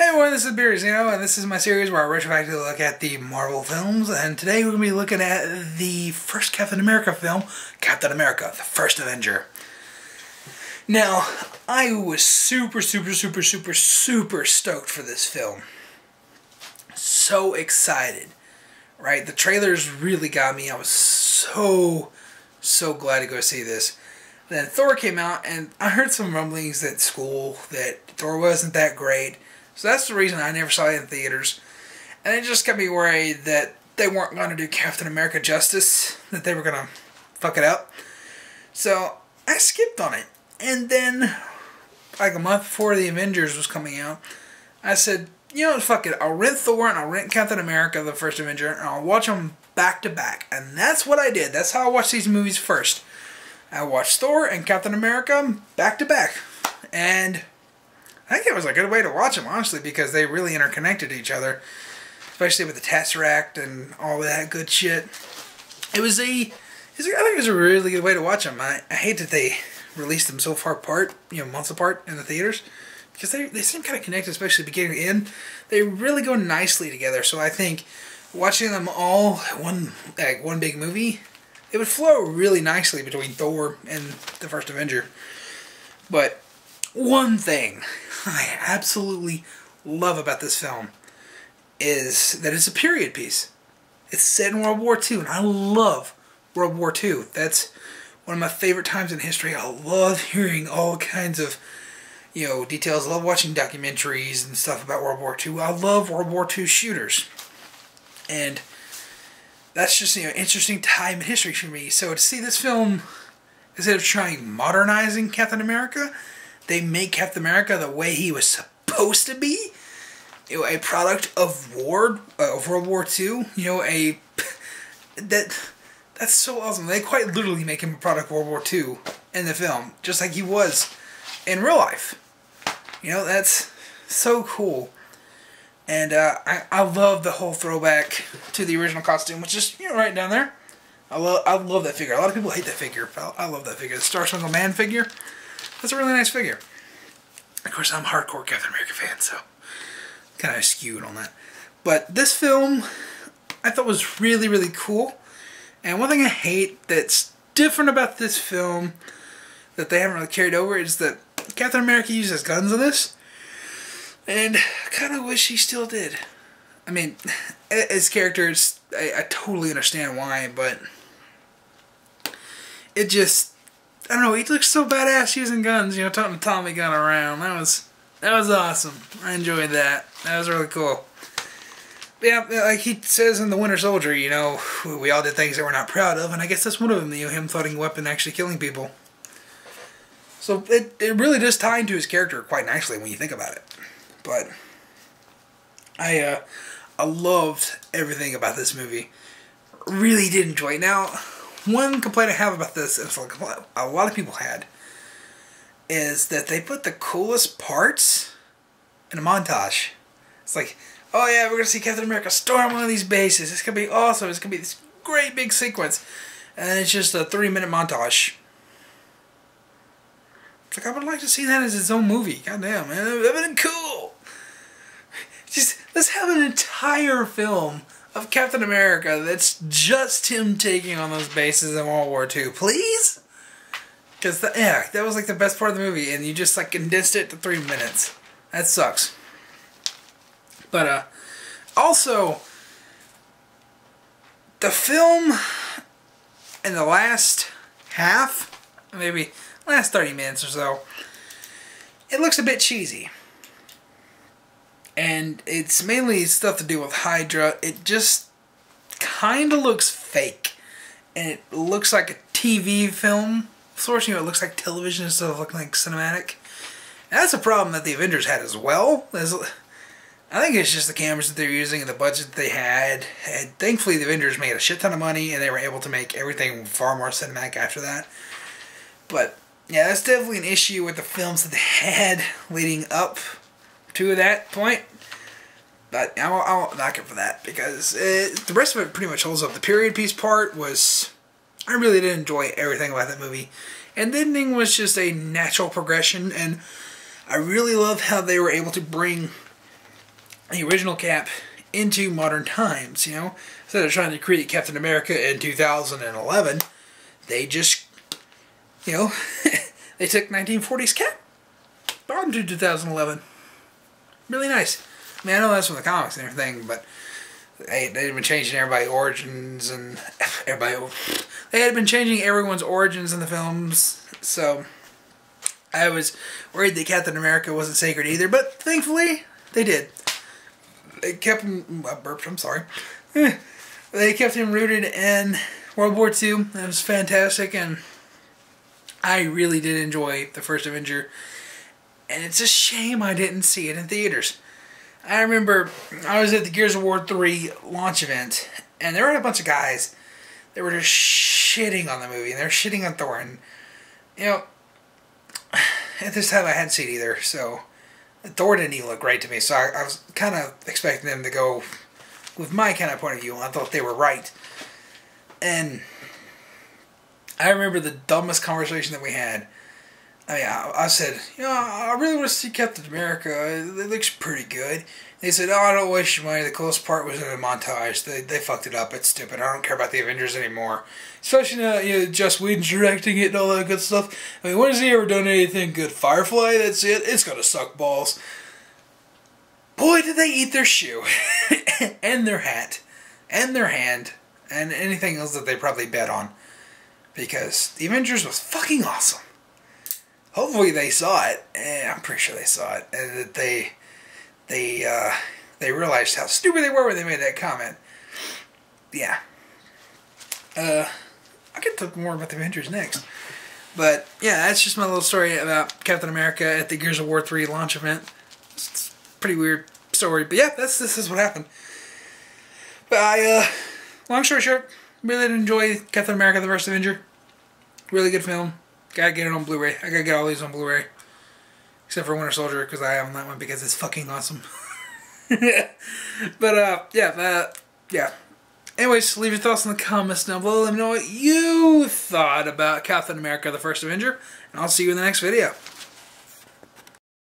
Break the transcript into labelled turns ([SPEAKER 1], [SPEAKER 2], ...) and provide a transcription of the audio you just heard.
[SPEAKER 1] Hey everyone, this is Beers, and this is my series where I retroactively look at the Marvel films, and today we're going to be looking at the first Captain America film, Captain America, the First Avenger. Now, I was super stoked for this film. So excited, right? The trailers really got me. I was so glad to go see this. Then Thor came out, and I heard some rumblings at school that Thor wasn't that great. So that's the reason I never saw it in theaters. And it just got me worried that they weren't going to do Captain America justice, that they were going to fuck it up. So I skipped on it. And then, like a month before the Avengers was coming out, I said, you know, fuck it. I'll rent Thor and I'll rent Captain America, the First Avenger, and I'll watch them back to back. And that's what I did. That's how I watched these movies first. I watched Thor and Captain America back to back. And I think it was a good way to watch them, honestly, because they really interconnected to each other, especially with the Tesseract and all that good shit. I think it was a really good way to watch them. I hate that they released them so far apart, months apart in the theaters, because they seem kind of connected, especially beginning to end. They really go nicely together. So I think watching them all one big movie, it would flow really nicely between Thor and the First Avenger. But one thing I absolutely love about this film is that it's a period piece. It's set in World War II, and I love World War II. That's one of my favorite times in history. I love hearing all kinds of, details. I love watching documentaries and stuff about World War II. I love World War II shooters. And that's just, interesting time in history for me. So to see this film, instead of trying modernizing Captain America, they make Captain America the way he was supposed to be. A product of World War II. That's so awesome. They quite literally make him a product of World War II in the film, just like he was in real life. That's so cool. And I love the whole throwback to the original costume, which is right down there. I love that figure. A lot of people hate that figure, but I love that figure. The Star Spangled Man figure. That's a really nice figure. Of course, I'm a hardcore Captain America fan, so kind of skewed on that. But this film, I thought was really cool. And one thing I hate that's different about this film that they haven't really carried over is that Captain America uses guns in this. And I kind of wish he still did. I mean, his characters, I totally understand why, but it just, I don't know, he looks so badass using guns, toting a Tommy gun around. That was awesome. I enjoyed that. That was really cool. But yeah, like he says in The Winter Soldier, we all did things that we're not proud of, and I guess that's one of them, him toting a weapon actually killing people. So it really does tie into his character quite nicely when you think about it. But I loved everything about this movie. Really did enjoy it. Now, one complaint I have about this, and a lot of people had, is that they put the coolest parts in a montage. It's like, oh yeah, we're going to see Captain America storm one of these bases. It's going to be awesome. It's going to be this great big sequence. And then it's just a 3-minute montage. It's like, I would like to see that as its own movie. Goddamn, man. That would have been cool. Just, let's have an entire film of Captain America that's just him taking on those bases in World War II. Please? Because, that was like the best part of the movie, and you just like condensed it to 3 minutes. That sucks. But, also, the film in the last half, maybe last 30 minutes or so, it looks a bit cheesy. And it's mainly stuff to do with Hydra. It just kind of looks fake. And it looks like a TV film. Source, it looks like television instead of looking like cinematic. And that's a problem that the Avengers had as well. I think it's just the cameras that they're using and the budget that they had. And thankfully, the Avengers made a shit ton of money, and they were able to make everything far more cinematic after that. But, yeah, that's definitely an issue with the films that they had leading up to that point. But I won't knock it for that, because the rest of it pretty much holds up. The period piece part was, I really did enjoy everything about that movie. And the ending was just a natural progression, and I really love how they were able to bring the original Cap into modern times, you know. Instead of trying to create Captain America in 2011, they just, you know, they took 1940s Cap, brought him to 2011. Really nice. I mean, I know that's from the comics and everything, but they'd been changing everybody's origins and they had been changing everyone's origins in the films, so I was worried that Captain America wasn't sacred either, but thankfully they did. They kept him, I'm sorry. They kept him rooted in World War II. It was fantastic, and I really did enjoy the first Avenger. And it's a shame I didn't see it in theaters. I remember I was at the Gears of War 3 launch event, and there were a bunch of guys that were just shitting on the movie, and they were shitting on Thor. And, you know, at this time I hadn't seen it either, so Thor didn't even look great to me, so I was kind of expecting them to go with my kind of point of view, and I thought they were right. And I remember the dumbest conversation that we had. I mean, I said, you know, I really want to see Captain America. It looks pretty good. They said, oh, don't waste your money. The coolest part was in the montage. They fucked it up. It's stupid. I don't care about the Avengers anymore. Especially now, you know, Joss Whedon's directing it and all that good stuff. I mean, when has he ever done anything good? Firefly, that's it. It's gonna suck balls. Boy, did they eat their shoe. And their hat. And their hand. And anything else that they probably bet on. Because the Avengers was fucking awesome. Hopefully they saw it. I'm pretty sure they saw it. And that they realized how stupid they were when they made that comment. Yeah. I'll get to more about the Avengers next. But, yeah, that's just my little story about Captain America at the Gears of War 3 launch event. It's a pretty weird story. But, yeah, this is what happened. But long story short, really did enjoy Captain America the First Avenger. Really good film. Gotta get it on Blu-ray. I gotta get all these on Blu-ray. Except for Winter Soldier, because I have that one because it's fucking awesome. But, yeah. Anyways, leave your thoughts in the comments down below. Let me know what you thought about Captain America the First Avenger. And I'll see you in the next video.